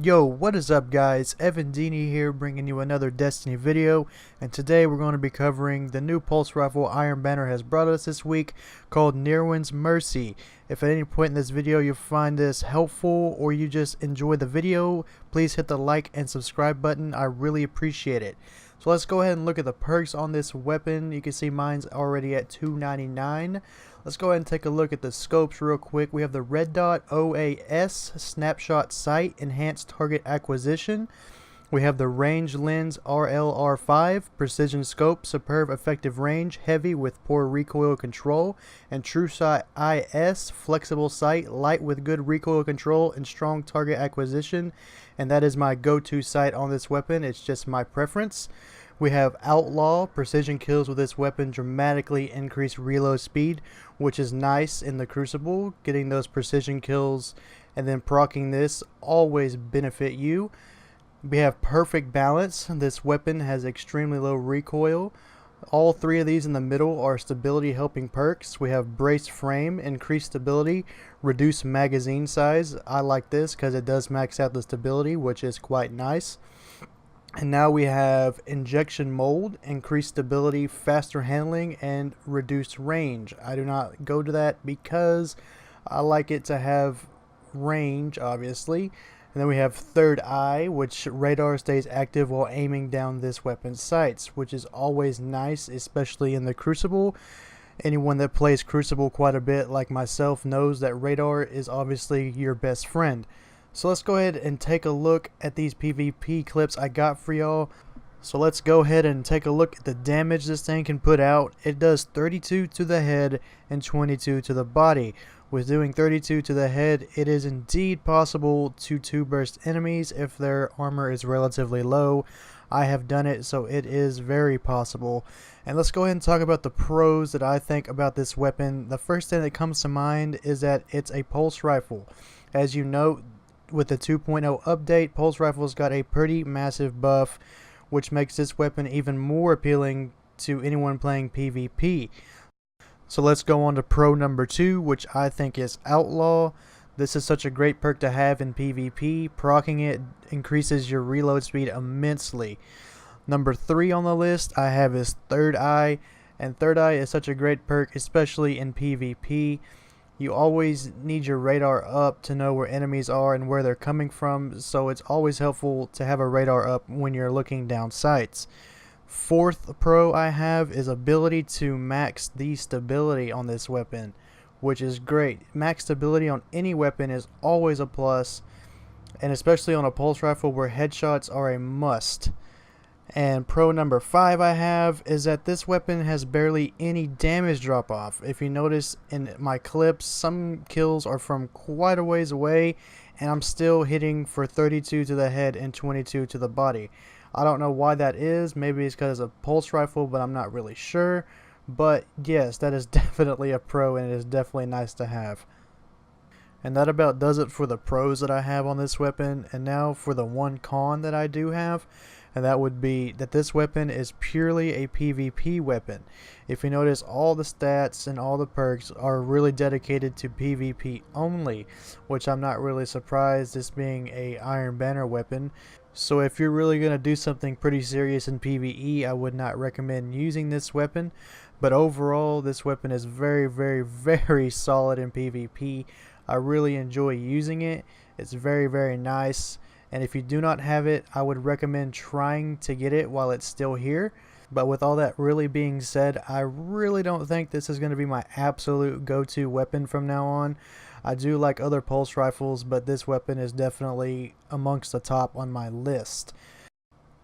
Yo, what is up guys? Evan Dini here bringing you another Destiny video, and today we're going to be covering the new pulse rifle Iron Banner has brought us this week called Niren's Mercy. If at any point in this video you find this helpful or you just enjoy the video, please hit the like and subscribe button. I really appreciate it. So let's go ahead and look at the perks on this weapon. You can see mine's already at $2.99. Let's go ahead and take a look at the scopes real quick. We have the Red Dot OAS Snapshot Sight Enhanced Target Acquisition. We have the Range Lens RLR5 Precision Scope, Superb Effective Range, Heavy with Poor Recoil Control, and True Sight IS Flexible Sight, Light with Good Recoil Control and Strong Target Acquisition. And that is my go-to sight on this weapon. It's just my preference. We have Outlaw. Precision kills with this weapon dramatically increase reload speed, which is nice in the Crucible. Getting those precision kills and then proccing this always benefit you. We have Perfect Balance. This weapon has extremely low recoil. All three of these in the middle are stability helping perks. We have Brace Frame, increased stability, reduce magazine size. I like this because it does max out the stability, which is quite nice. And now we have Injection Mold, increased stability, faster handling, and reduced range. I do not go to that because I like it to have range, obviously. And then we have Third Eye, which radar stays active while aiming down this weapon's sights, which is always nice, especially in the Crucible. Anyone that plays Crucible quite a bit, like myself, knows that radar is obviously your best friend. So let's go ahead and take a look at these PvP clips I got for y'all. So let's go ahead and take a look at the damage this thing can put out. It does 32 to the head and 22 to the body. With doing 32 to the head, it is indeed possible to 2-burst enemies if their armor is relatively low. I have done it, so it is very possible. And let's go ahead and talk about the pros that I think about this weapon. The first thing that comes to mind is that it's a pulse rifle. As you know, with the 2.0 update, pulse rifles got a pretty massive buff, which makes this weapon even more appealing to anyone playing PvP. So let's go on to pro number 2, which I think is Outlaw. This is such a great perk to have in PvP. Proccing it increases your reload speed immensely. Number 3 on the list I have is Third Eye, and Third Eye is such a great perk, especially in PvP. You always need your radar up to know where enemies are and where they're coming from, so it's always helpful to have a radar up when you're looking down sights. Fourth pro I have is ability to max the stability on this weapon, which is great. Max stability on any weapon is always a plus, and especially on a pulse rifle where headshots are a must. And pro number 5 I have is that this weapon has barely any damage drop off. If you notice in my clips, some kills are from quite a ways away and I'm still hitting for 32 to the head and 22 to the body. I don't know why that is. Maybe it's because it's a pulse rifle, but I'm not really sure. But yes, that is definitely a pro, and it is definitely nice to have. And that about does it for the pros that I have on this weapon. And now for the one con that I do have, and that would be that this weapon is purely a PvP weapon. If you notice, all the stats and all the perks are really dedicated to PvP only, which I'm not really surprised, this being a Iron Banner weapon. So if you're really going to do something pretty serious in PvE, I would not recommend using this weapon. But overall, this weapon is very solid in PvP. I really enjoy using it. It's very nice. And if you do not have it, I would recommend trying to get it while it's still here. But with all that really being said, I really don't think this is going to be my absolute go-to weapon from now on. I do like other pulse rifles, but this weapon is definitely amongst the top on my list.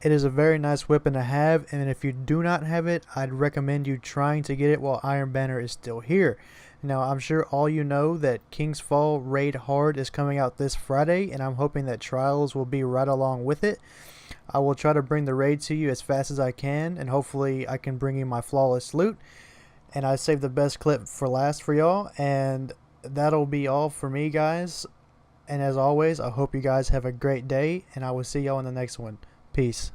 It is a very nice weapon to have, and if you do not have it, I'd recommend you trying to get it while Iron Banner is still here. Now, I'm sure all you know that King's Fall Raid Hard is coming out this Friday, and I'm hoping that Trials will be right along with it. I will try to bring the raid to you as fast as I can, and hopefully I can bring you my flawless loot. And I saved the best clip for last for y'all, and that'll be all for me, guys. And as always, I hope you guys have a great day, and I will see y'all in the next one. Peace.